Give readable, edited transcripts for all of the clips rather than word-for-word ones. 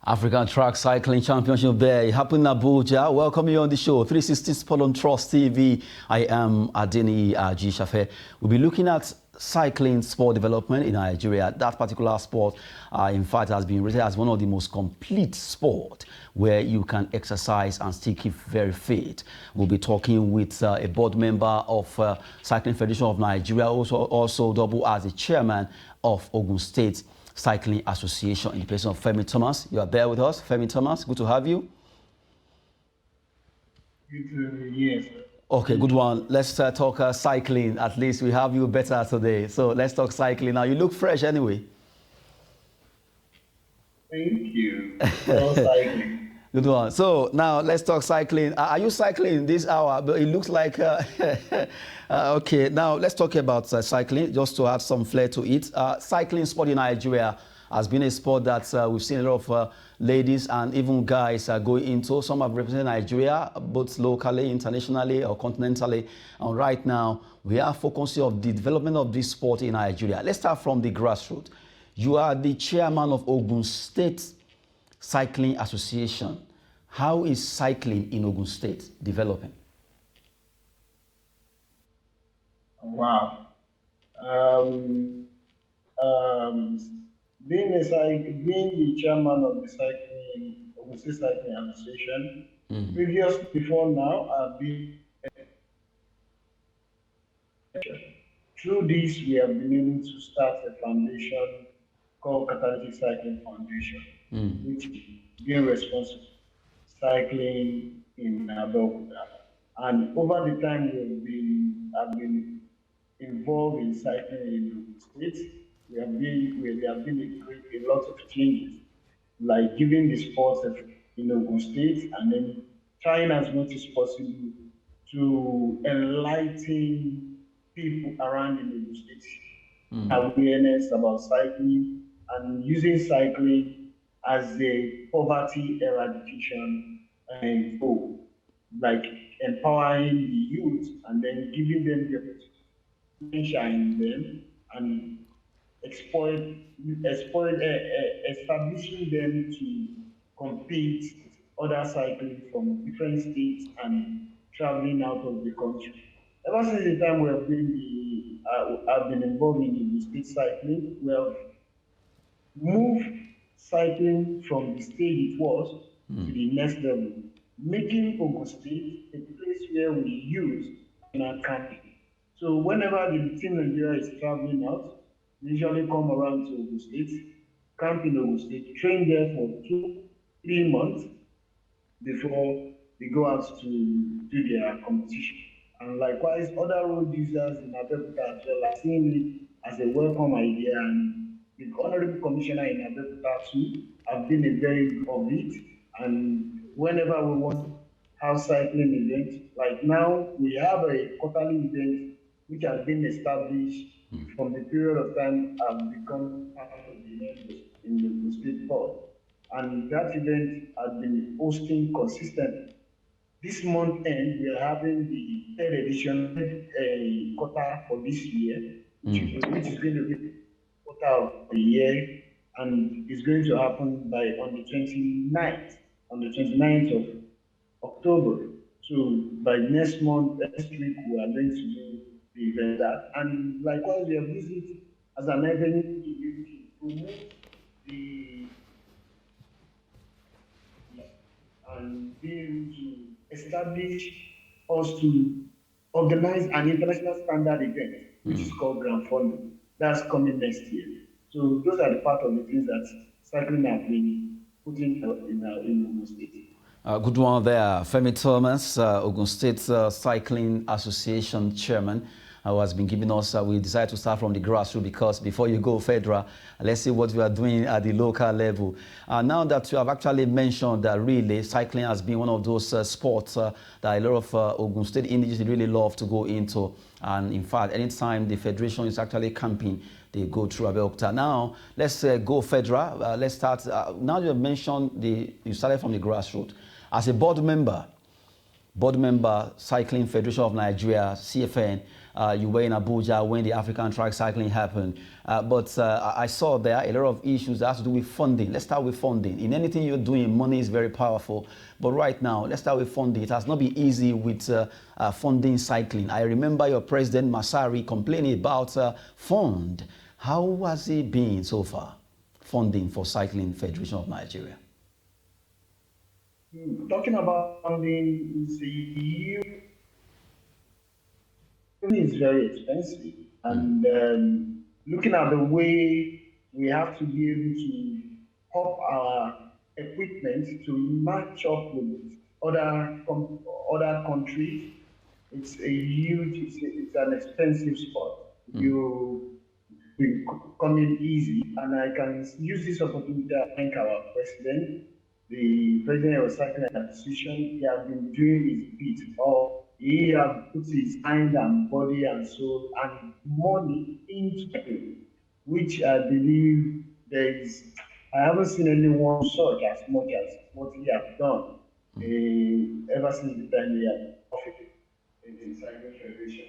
African Track Cycling Championship there. It happened in Abuja. Welcome you on the show, 360 Sport on Trust TV. I am Adeni Ajishafe. We'll be looking at cycling sport development in Nigeria. That particular sport, in fact, has been rated as one of the most complete sport where you can exercise and still keep very fit. We'll be talking with a board member of Cycling Federation of Nigeria, also double as the chairman of Ogun State Cycling Association in the person of Femi Thomas. You are there with us, Femi Thomas. Good to have you. Yes. Okay, good one. Let's talk cycling. At least we have you better today. So let's talk cycling. Now, you look fresh anyway. Thank you. All cycling. Good one. So now let's talk cycling. Are you cycling this hour? But it looks like, okay, now let's talk about cycling, just to add some flair to it. Cycling sport in Nigeria has been a sport that we've seen a lot of ladies and even guys going into. Some have represented Nigeria, both locally, internationally, or continentally. And right now, we are focusing on the development of this sport in Nigeria. Let's start from the grassroots. You are the chairman of Ogun State Cycling Association. How is cycling in Ogun State developing? Wow. Being the chairman of the Ogun State Cycling Association, before now, I've been through this, we have been able to start a foundation called Catalytic Cycling Foundation, which is being responsible for cycling in Abeokuta. And over the time, I've been involved in cycling in the States. There have been a lot of changes, like giving the sports in Ogun State, and then trying as much as possible to enlighten people around in Ogun State, awareness about cycling and using cycling as a poverty eradication goal, like empowering the youth and then giving them the opportunity to shine them and establishing them to compete with other cycling from different states and traveling out of the country. Ever since the time I've been involved in the state cycling, we have moved cycling from the stage it was to the next level, making Ogun State a place where we use in our camping. So whenever the team Nigeria is traveling out, they usually come around to Ogun State, camp in Ogun State, train there for 2, 3 months before they go out to do their competition. And likewise, other road users in Abeokuta as well are seeing it as a welcome idea, and the Honorable Commissioner in Abeokuta too have been a very good of it. And whenever we want to have cycling events, like now we have a quarterly event which has been established from the period of time I've become part of the members in the state board. And that event has been hosting consistently. This month end, we are having the third edition quarter for this year, which is going to be the quarter of the year, and it's going to happen on the 29th of October. So by next week, we are going to do the event. And likewise, we have used it as an avenue to promote the and be able to establish us to organize an international standard event, which is called Grand Fondo. That's coming next year. So those are the part of the things that cycling have been putting in Ogun State. Good one there. Femi Thomas, Ogun State Cycling Association Chairman, who has been giving us, we decided to start from the grassroots because before you go federal, let's see what we are doing at the local level. Now that you have actually mentioned that really cycling has been one of those sports that a lot of Ogun State individuals really love to go into. And in fact, anytime the federation is actually camping, they go through Abeokuta. Now, let's go federal. Let's start. Now you have mentioned you started from the grassroots. As a board member, Cycling Federation of Nigeria, CFN, you were in Abuja when the African track cycling happened. But I saw there are a lot of issues that have to do with funding. Let's start with funding. In anything you're doing, money is very powerful. But right now, let's start with funding. It has not been easy with funding cycling. I remember your president, Masari, complaining about fund. How has it been so far, funding for Cycling Federation of Nigeria? Talking about funding, it's very expensive, and looking at the way we have to be able to up our equipment to match up with other countries, it's an expensive sport. You coming easy, and I can use this opportunity to thank our president, the president of Cycling Association. He has been doing his bit, or he has put his mind and body and soul and money into it, which I believe I haven't seen anyone such as much as what he has done ever since the time he has offered in the Cycling Federation.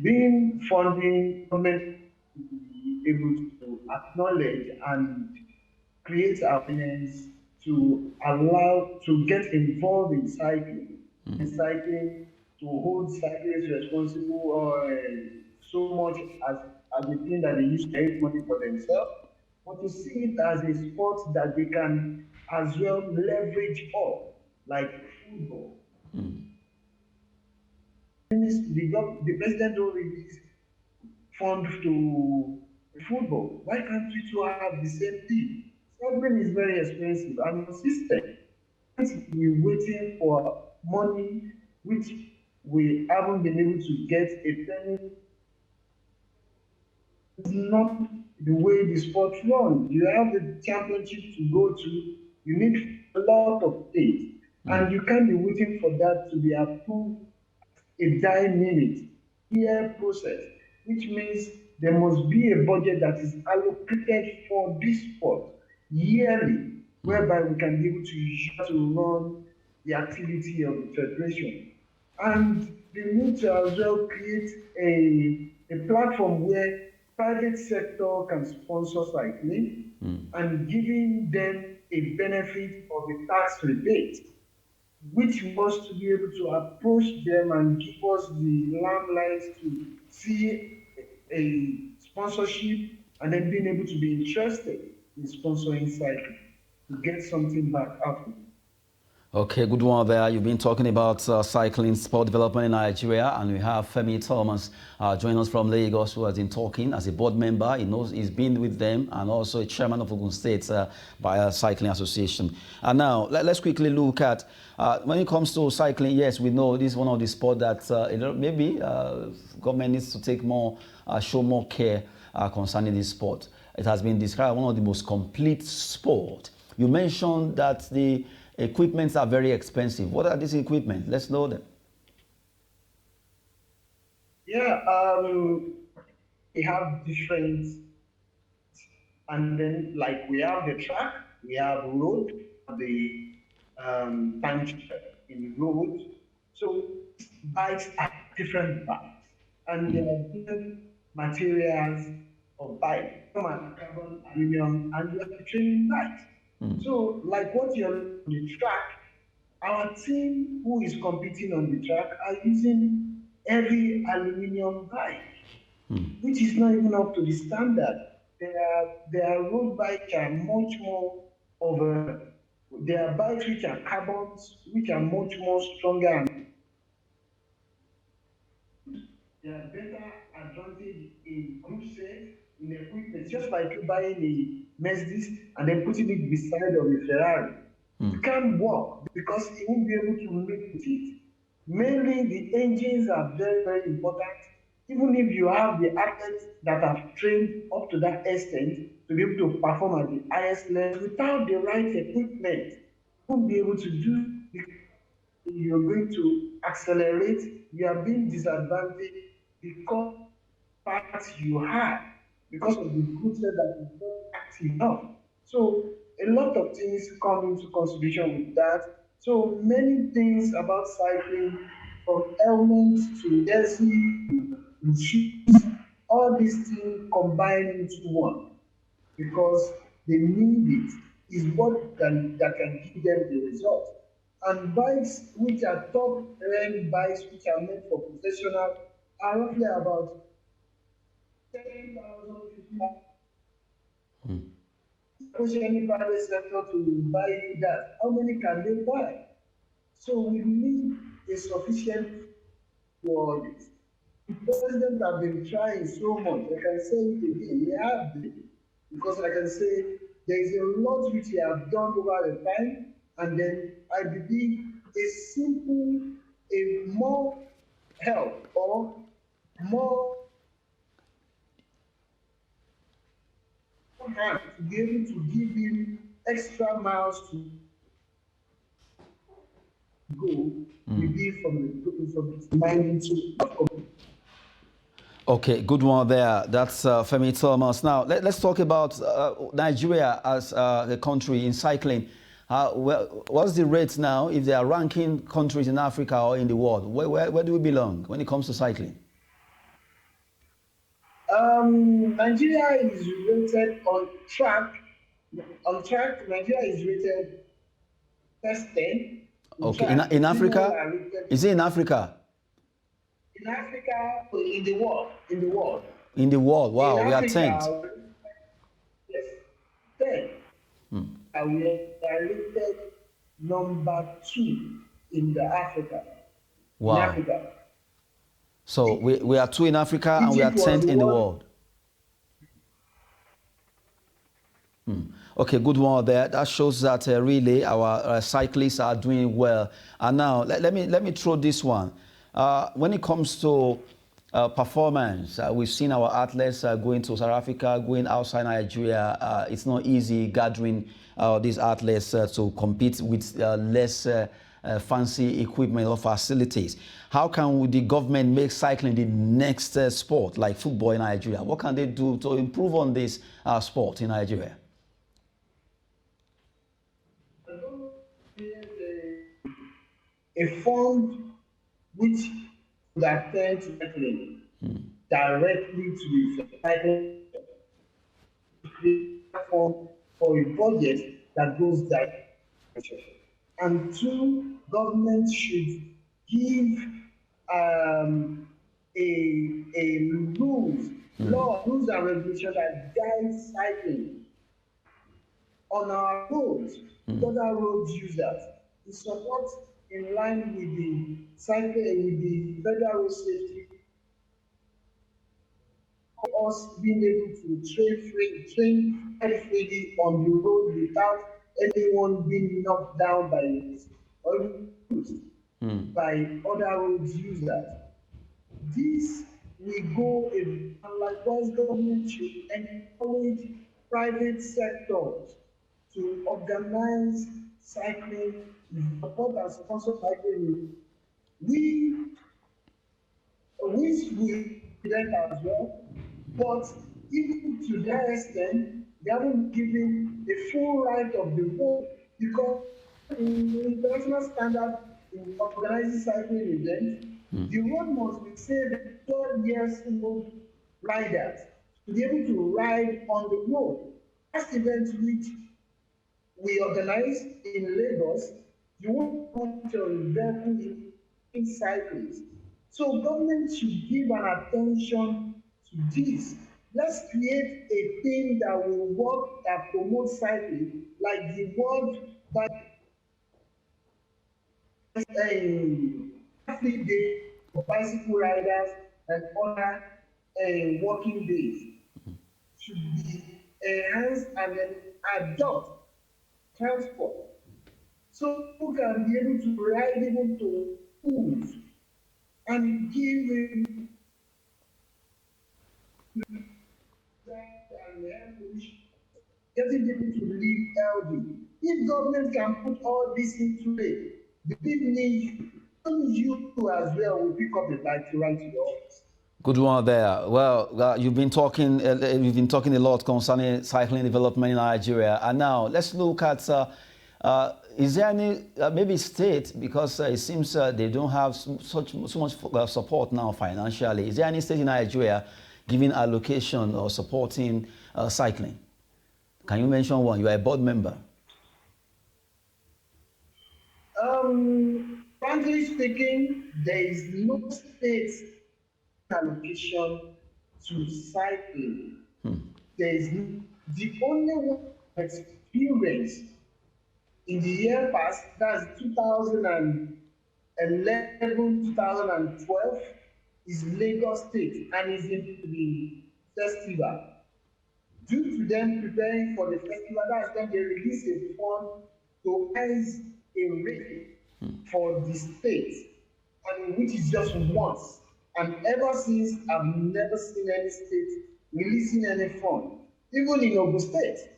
Being funding, government to be able to acknowledge and create awareness to allow to get involved in cycling, to hold cyclists responsible or so much as a thing that they use to make money for themselves, but to see it as a sport that they can as well leverage up, like football. The president don't release fund to football. Why can't we two have the same thing? Cycling is very expensive and consistent. We're waiting for money which we haven't been able to get a penny It's not the way the sport runs. You have the championship to go to. You need a lot of things, and you can't be waiting for that to be approved a dying minute. Year process, which means there must be a budget that is allocated for this sport yearly, whereby we can be able to use to run the activity of the federation. And they need to as well create a platform where private sector can sponsor cycling and giving them a benefit of a tax rebate, which was to be able to approach them and give us the limelight to see a sponsorship and then being able to be interested in sponsoring cycling to get something back out of it. Okay, good one there. You've been talking about cycling sport development in Nigeria, and we have Femi Thomas joining us from Lagos, who has been talking as a board member. He knows he's been with them, and also a chairman of Ogun State Cycling Association. And now let's quickly look at when it comes to cycling. Yes, we know this is one of the sports that maybe government needs to take more, show more care concerning this sport. It has been described one of the most complete sport. You mentioned that the equipments are very expensive. What are these equipment? Let's know them. Yeah, we have different, and then like we have the track, we have road, the time trial in road. So bikes are different bikes, and there are different materials of bike. Some are carbon, aluminum, and we are training bikes. So, like what you're on the track, our team who is competing on the track are using heavy aluminum bike, which is not even up to the standard. Their road bikes are much more of a, their bikes which are carbons, which are much more stronger, and there are better advantage in group set, in equipment, just like you buying a Mercedes and then putting it beside of a Ferrari. It can't work because it won't be able to make it. Mainly the engines are very, very important. Even if you have the athletes that have trained up to that extent to be able to perform at the highest level, without the right equipment, you won't be able to do. You're going to accelerate, you are being disadvantaged because parts you have, because of the good set that is not active enough. So a lot of things come into consideration with that. So many things about cycling, from helmets to jersey, to shoes, all these things combine into one because they need it, is what that can give them the result. And bikes which are top end bikes which are made for professional are roughly about 10,000, push any private sector to buy you that. How many can they buy? So we need a sufficient for this. The president have been trying so much. I can say it again. He have been, because I can say there is a lot which he have done over the time, and then I believe a simple, a more help or more hand to be able to give him extra miles to go will be from the mind into. Okay, good one there. That's Femi Thomas. Now, let's talk about Nigeria as a country in cycling. What's the rate now if they are ranking countries in Africa or in the world? Where do we belong when it comes to cycling? Nigeria is rated on track. On track, Nigeria is rated first 10. Okay, in Africa? Is it in Africa? In Africa, in the world. In the world, wow, we are 10th. Yes, 10. And we are rated number 2 in the Africa. Wow. In Africa. So we are 2 in Africa and we are 10th in the world. Okay, good one there. That shows that really our cyclists are doing well. And now let me throw this one. When it comes to performance. We've seen our athletes going to South Africa, going outside Nigeria. It's not easy gathering these athletes to compete with less fancy equipment or facilities. How can the government make cycling the next sport like football in Nigeria? What can they do to improve on this sport in Nigeria? A fund which would attend to cycling directly to the cycling platform for a budget that goes that direction. And two, government should give a rules and regulations that guide cycling on our roads, other road users, to support in line with the cycling, with the federal road safety, us being able to train freely on the road without anyone being knocked down by it or by other road users. This will go in, and likewise government should encourage private sectors to organize cycling, support and sponsor cycling. We them as well, but even to that extent, they haven't given the full right of the road, because in the international standard in organizing cycling events, the road must be saved 12 years old riders to be able to ride on the road. Last event which we organized in Lagos, you won't want your vehicle in cyclists. So government should give an attention to this. Let's create a thing that will work, that promotes cycling, like the World Athlete Day for bicycle riders and other working days should be enhanced and then adopt transport, so people can be able to ride even to schools and give him getting people to live healthy. If government can put all this into play, believe me, you as well will pick up the bike to ride to your office. Good one there. Well, you've been talking a lot concerning cycling development in Nigeria, and now let's look at is there any maybe state, because it seems they don't have so much support now financially. Is there any state in Nigeria giving allocation or supporting cycling? Can you mention one? You are a board member. Frankly speaking, there is no state allocation to cycling. There is the only one experience in the year past, that's 2011, 2012, is Lagos State, and is into the festival. Due to them preparing for the festival, that's when they release a fund to raise a rate for the state, and which is just once. And ever since, I've never seen any state releasing any fund. Even in Ogun State,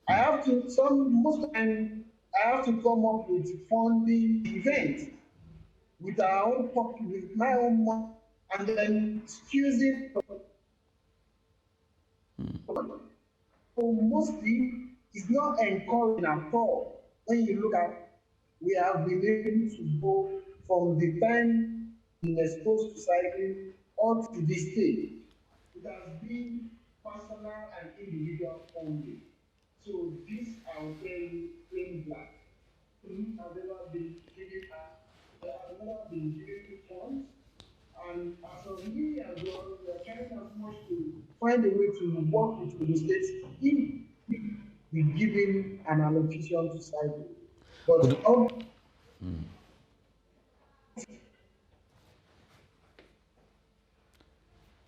I have to, most of the time, I have to come up with funding events with our own pocket, with my own money, and then excusing. So mostly, it's not encouraging at all. When you look at, we have been able to go from the time being exposed to cycling up to this stage. It has been personal and individual only. So this, I will say, plain black. We have never been given funds, and as of me as well, we are trying as much to find a way to work with the states if we giving an allocation to cycling. But Good.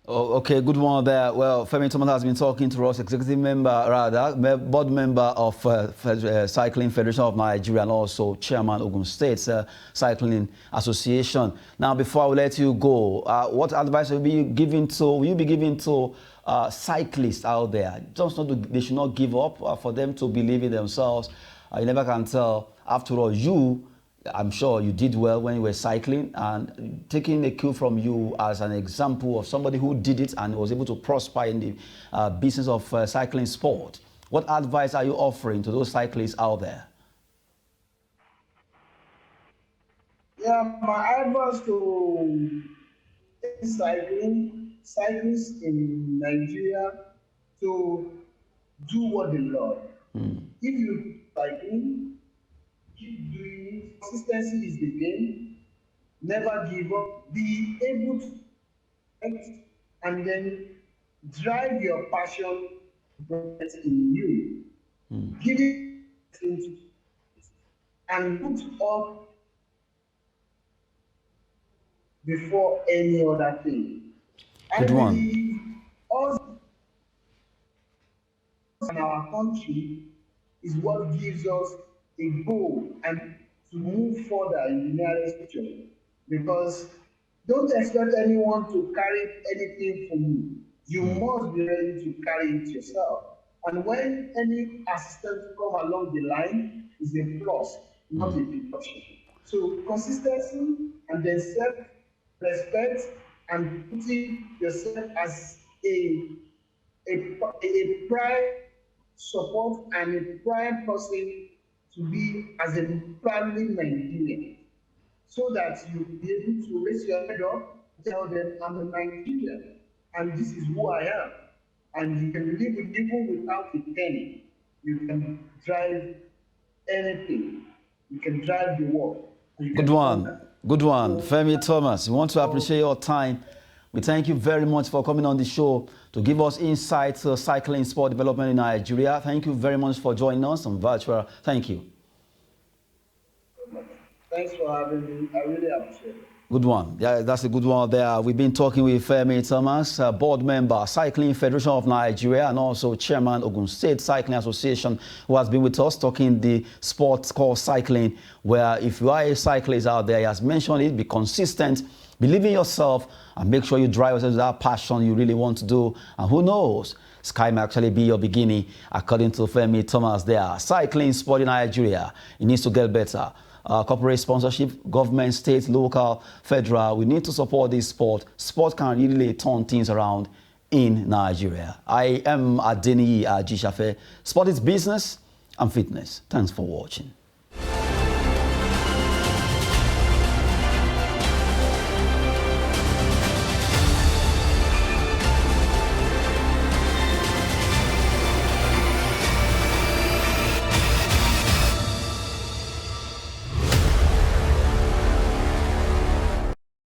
Oh, okay, good one there. Well, Femi Thomas has been talking to us, board member of Cycling Federation of Nigeria and also chairman Ogun State Cycling Association. Now, before I will let you go, what advice will you be giving to cyclists out there? Just not to, they should not give up, for them to believe in themselves. You never can tell. After all, I'm sure you did well when you were cycling, and taking a cue from you as an example of somebody who did it and was able to prosper in the business of cycling sport. What advice are you offering to those cyclists out there? Yeah, my advice to cyclists in Nigeria to do what they love. If you cycling, keep doing it. Consistency is the game. Never give up. Be able to act and then drive your passion in you. Give it and put up before any other thing. Good one. Us in our country is what gives us a goal and to move further in the nearest future. Because don't expect anyone to carry anything from you. You must be ready to carry it yourself. And when any assistance come along the line, is a plus, not a deduction. So consistency and then self-respect and putting yourself as a prime support and a prime person to be as a family Nigerian, so that you'll be able to raise your head up, tell them I'm a Nigerian and this is who I am. And you can live with even without a penny. You can drive anything. You can drive the world. Good one. Good one. Femi Thomas, we want to appreciate your time. We thank you very much for coming on the show to give us insights to cycling sport development in Nigeria. Thank you very much for joining us on virtual. Thank you. Thanks for having me. I really appreciate it. Good one. Yeah, that's a good one there. We've been talking with Femi Thomas, board member, Cycling Federation of Nigeria, and also chairman, Ogun State Cycling Association, who has been with us talking the sport called cycling, where if you are a cyclist out there, he has mentioned it, be consistent, believe in yourself, and make sure you drive yourself to that passion you really want to do. And who knows, sky may actually be your beginning, according to Femi Thomas there. Cycling sport in Nigeria, it needs to get better. Corporate sponsorship, government, state, local, federal, we need to support this sport. Sport can really turn things around in Nigeria. I am Adeniyi Ajishafe. Sport is business and fitness. Thanks for watching.